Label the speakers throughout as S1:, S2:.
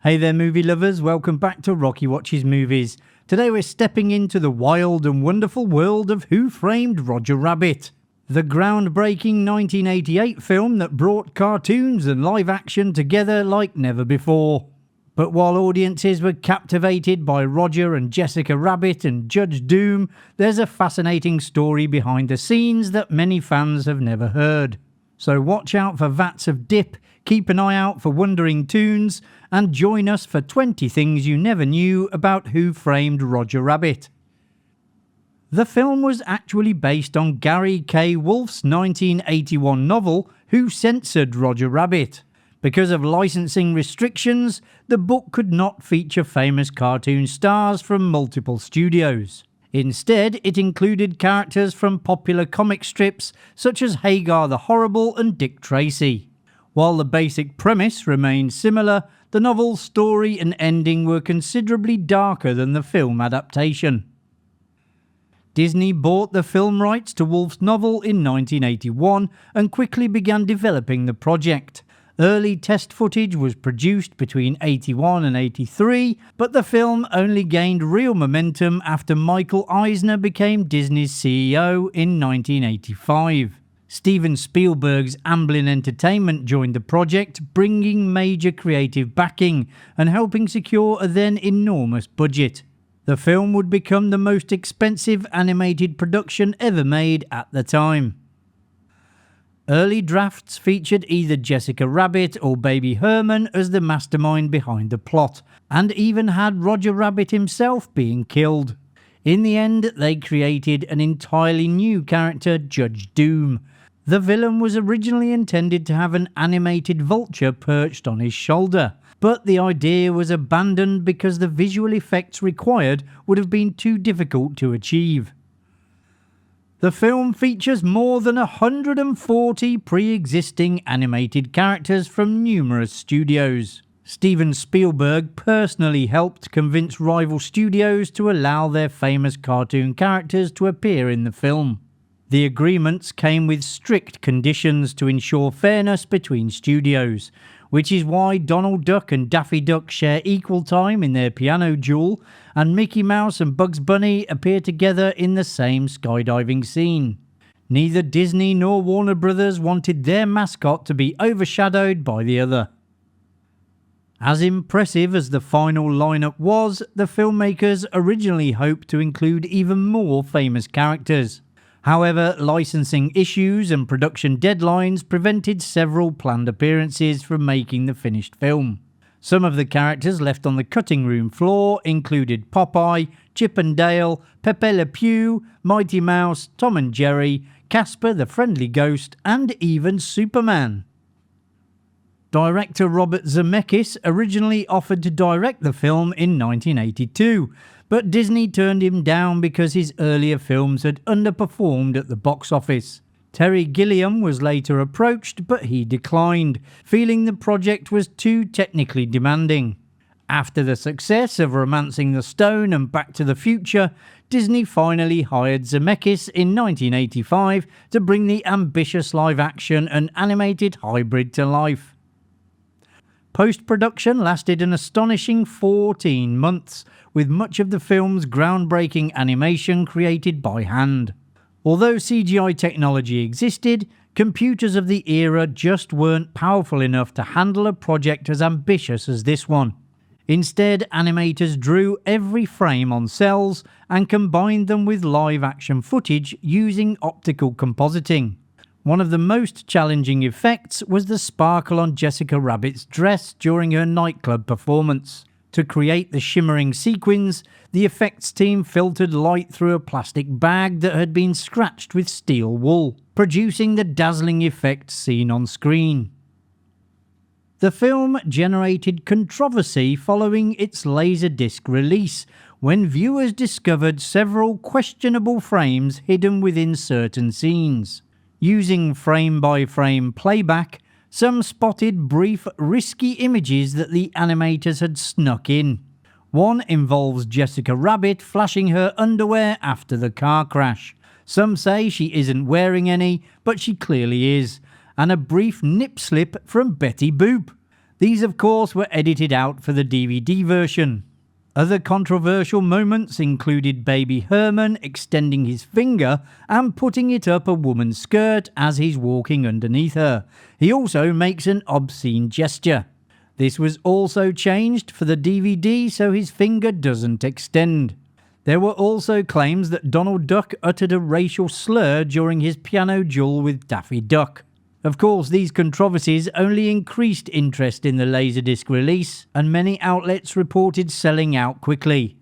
S1: Hey there movie lovers, welcome back to Rocky Watches Movies. Today we're stepping into the wild and wonderful world of Who Framed Roger Rabbit, the groundbreaking 1988 film that brought cartoons and live action together like never before. But while audiences were captivated by Roger and Jessica Rabbit and Judge Doom, there's a fascinating story behind the scenes that many fans have never heard. So watch out for vats of dip, keep an eye out for wandering tunes, and join us for 20 things you never knew about Who Framed Roger Rabbit. The film was actually based on Gary K. Wolfe's 1981 novel Who Censored Roger Rabbit. Because of licensing restrictions, the book could not feature famous cartoon stars from multiple studios. Instead, it included characters from popular comic strips such as Hagar the Horrible and Dick Tracy. While the basic premise remained similar, the novel's story and ending were considerably darker than the film adaptation. Disney bought the film rights to Wolfe's novel in 1981 and quickly began developing the project. Early test footage was produced between 81 and 83, but the film only gained real momentum after Michael Eisner became Disney's CEO in 1985. Steven Spielberg's Amblin Entertainment joined the project, bringing major creative backing and helping secure a then enormous budget. The film would become the most expensive animated production ever made at the time. Early drafts featured either Jessica Rabbit or Baby Herman as the mastermind behind the plot, and even had Roger Rabbit himself being killed. In the end, they created an entirely new character, Judge Doom. The villain was originally intended to have an animated vulture perched on his shoulder, but the idea was abandoned because the visual effects required would have been too difficult to achieve. The film features more than 140 pre-existing animated characters from numerous studios. Steven Spielberg personally helped convince rival studios to allow their famous cartoon characters to appear in the film. The agreements came with strict conditions to ensure fairness between studios, which is why Donald Duck and Daffy Duck share equal time in their piano duel, and Mickey Mouse and Bugs Bunny appear together in the same skydiving scene. Neither Disney nor Warner Brothers wanted their mascot to be overshadowed by the other. As impressive as the final lineup was, the filmmakers originally hoped to include even more famous characters. However, licensing issues and production deadlines prevented several planned appearances from making the finished film. Some of the characters left on the cutting room floor included Popeye, Chip and Dale, Pepe Le Pew, Mighty Mouse, Tom and Jerry, Casper the Friendly Ghost, and even Superman. Director Robert Zemeckis originally offered to direct the film in 1982, but Disney turned him down because his earlier films had underperformed at the box office. Terry Gilliam was later approached, but he declined, feeling the project was too technically demanding. After the success of Romancing the Stone and Back to the Future, Disney finally hired Zemeckis in 1985 to bring the ambitious live-action and animated hybrid to life. Post-production lasted an astonishing 14 months, with much of the film's groundbreaking animation created by hand. Although CGI technology existed, computers of the era just weren't powerful enough to handle a project as ambitious as this one. Instead, animators drew every frame on cells and combined them with live-action footage using optical compositing. One of the most challenging effects was the sparkle on Jessica Rabbit's dress during her nightclub performance. To create the shimmering sequins, the effects team filtered light through a plastic bag that had been scratched with steel wool, producing the dazzling effect seen on screen. The film generated controversy following its Laserdisc release, when viewers discovered several questionable frames hidden within certain scenes. Using frame-by-frame playback, some spotted brief, risky images that the animators had snuck in. One involves Jessica Rabbit flashing her underwear after the car crash. Some say she isn't wearing any, but she clearly is. And a brief nip slip from Betty Boop. These of course were edited out for the DVD version. Other controversial moments included Baby Herman extending his finger and putting it up a woman's skirt as he's walking underneath her. He also makes an obscene gesture. This was also changed for the DVD so his finger doesn't extend. There were also claims that Donald Duck uttered a racial slur during his piano duel with Daffy Duck. Of course, these controversies only increased interest in the Laserdisc release, and many outlets reported selling out quickly.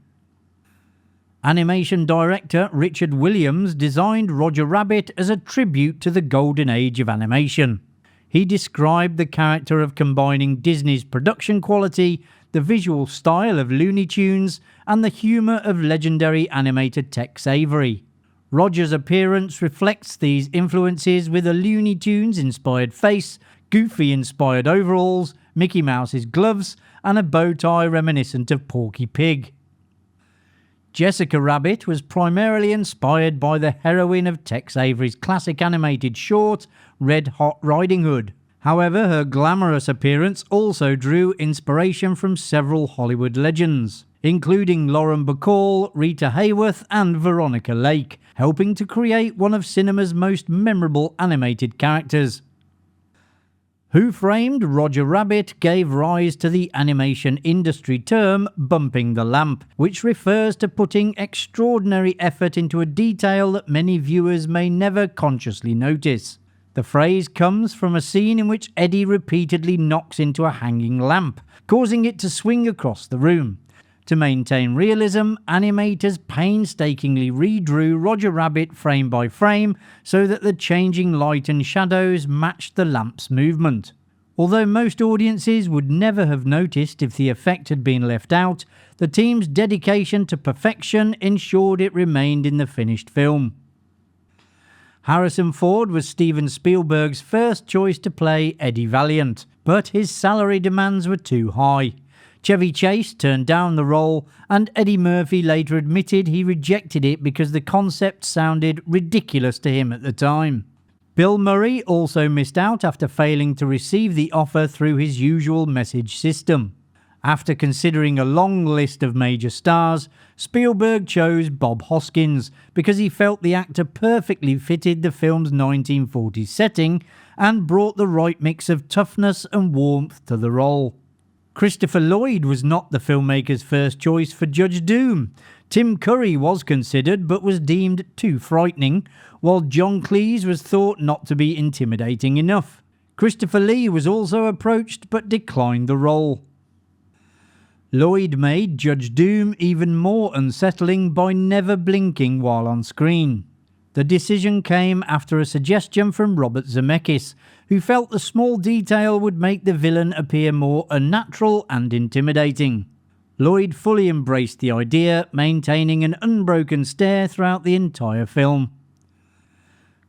S1: Animation director Richard Williams designed Roger Rabbit as a tribute to the golden age of animation. He described the character of combining Disney's production quality, the visual style of Looney Tunes, and the humour of legendary animator Tex Avery. Roger's appearance reflects these influences with a Looney Tunes-inspired face, Goofy-inspired overalls, Mickey Mouse's gloves, and a bow tie reminiscent of Porky Pig. Jessica Rabbit was primarily inspired by the heroine of Tex Avery's classic animated short, Red Hot Riding Hood. However, her glamorous appearance also drew inspiration from several Hollywood legends, including Lauren Bacall, Rita Hayworth, and Veronica Lake, helping to create one of cinema's most memorable animated characters. Who Framed Roger Rabbit gave rise to the animation industry term bumping the lamp, which refers to putting extraordinary effort into a detail that many viewers may never consciously notice. The phrase comes from a scene in which Eddie repeatedly knocks into a hanging lamp, causing it to swing across the room. To maintain realism, animators painstakingly redrew Roger Rabbit frame by frame so that the changing light and shadows matched the lamp's movement. Although most audiences would never have noticed if the effect had been left out, the team's dedication to perfection ensured it remained in the finished film. Harrison Ford was Steven Spielberg's first choice to play Eddie Valiant, but his salary demands were too high. Chevy Chase turned down the role, and Eddie Murphy later admitted he rejected it because the concept sounded ridiculous to him at the time. Bill Murray also missed out after failing to receive the offer through his usual message system. After considering a long list of major stars, Spielberg chose Bob Hoskins because he felt the actor perfectly fitted the film's 1940s setting and brought the right mix of toughness and warmth to the role. Christopher Lloyd was not the filmmaker's first choice for Judge Doom. Tim Curry was considered but was deemed too frightening, while John Cleese was thought not to be intimidating enough. Christopher Lee was also approached but declined the role. Lloyd made Judge Doom even more unsettling by never blinking while on screen. The decision came after a suggestion from Robert Zemeckis, who felt the small detail would make the villain appear more unnatural and intimidating. Lloyd fully embraced the idea, maintaining an unbroken stare throughout the entire film.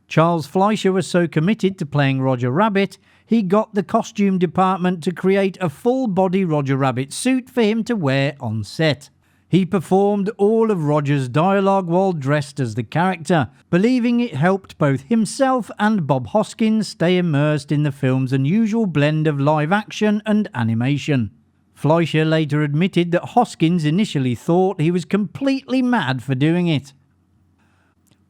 S1: Charles Fleischer was so committed to playing Roger Rabbit, he got the costume department to create a full-body Roger Rabbit suit for him to wear on set. He performed all of Roger's dialogue while dressed as the character, believing it helped both himself and Bob Hoskins stay immersed in the film's unusual blend of live action and animation. Fleischer later admitted that Hoskins initially thought he was completely mad for doing it.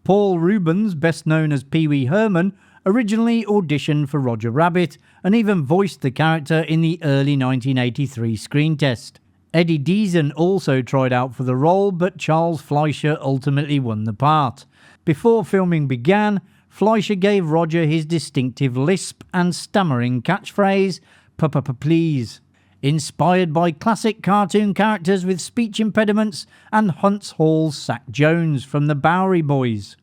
S1: Paul Reubens, best known as Pee Wee Herman, originally auditioned for Roger Rabbit and even voiced the character in the early 1983 screen test. Eddie Deason also tried out for the role, but Charles Fleischer ultimately won the part. Before filming began, Fleischer gave Roger his distinctive lisp and stammering catchphrase, "Please," inspired by classic cartoon characters with speech impediments and Hunts Hall's Sack Jones from the Bowery Boys.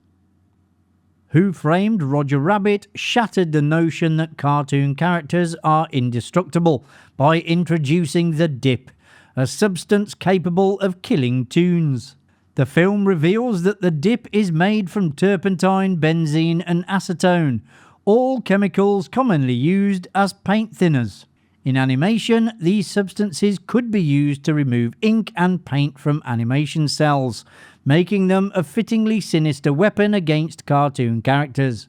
S1: Who Framed Roger Rabbit shattered the notion that cartoon characters are indestructible by introducing the dip, a substance capable of killing toons. The film reveals that the dip is made from turpentine, benzene and acetone, all chemicals commonly used as paint thinners. In animation, these substances could be used to remove ink and paint from animation cells, making them a fittingly sinister weapon against cartoon characters.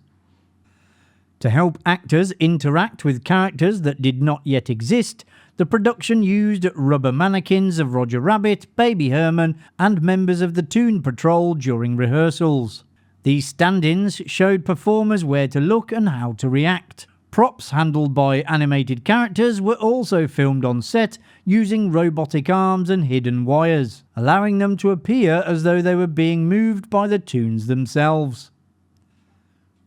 S1: To help actors interact with characters that did not yet exist, The production used rubber mannequins of Roger Rabbit, Baby Herman, and members of the Toon Patrol during rehearsals. These stand-ins showed performers where to look and how to react. Props handled by animated characters were also filmed on set using robotic arms and hidden wires, allowing them to appear as though they were being moved by the toons themselves.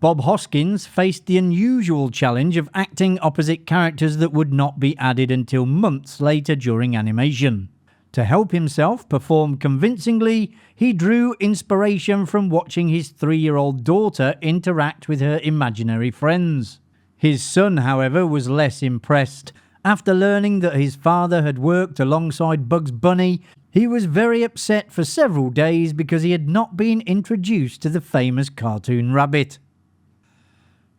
S1: Bob Hoskins faced the unusual challenge of acting opposite characters that would not be added until months later during animation. To help himself perform convincingly, he drew inspiration from watching his 3-year-old daughter interact with her imaginary friends. His son, however, was less impressed. After learning that his father had worked alongside Bugs Bunny, he was very upset for several days because he had not been introduced to the famous cartoon rabbit.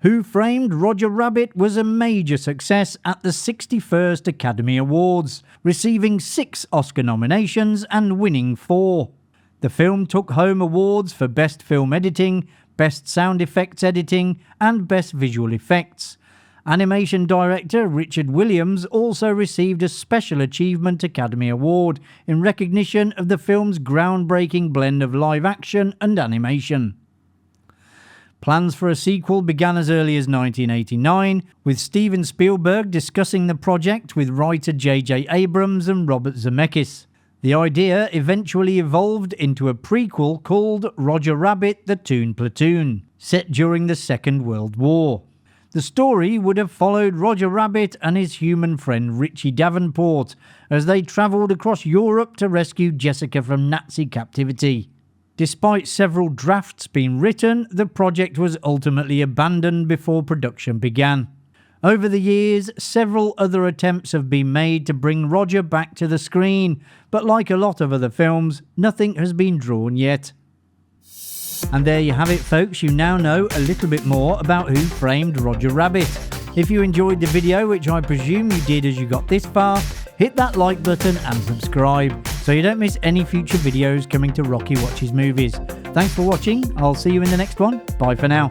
S1: Who Framed Roger Rabbit was a major success at the 61st Academy Awards, receiving 6 Oscar nominations and winning 4. The film took home awards for Best Film Editing, Best Sound Effects Editing, and Best Visual Effects. Animation director Richard Williams also received a Special Achievement Academy Award in recognition of the film's groundbreaking blend of live action and animation. Plans for a sequel began as early as 1989, with Steven Spielberg discussing the project with writer J.J. Abrams and Robert Zemeckis. The idea eventually evolved into a prequel called Roger Rabbit: The Toon Platoon, set during the Second World War. The story would have followed Roger Rabbit and his human friend Richie Davenport as they travelled across Europe to rescue Jessica from Nazi captivity. Despite several drafts being written, the project was ultimately abandoned before production began. Over the years, several other attempts have been made to bring Roger back to the screen, but like a lot of other films, nothing has been drawn yet. And there you have it, folks. You now know a little bit more about Who Framed Roger Rabbit. If you enjoyed the video, which I presume you did as you got this far, hit that like button and subscribe so you don't miss any future videos coming to Rocky Watches Movies. Thanks for watching. I'll see you in the next one. Bye for now.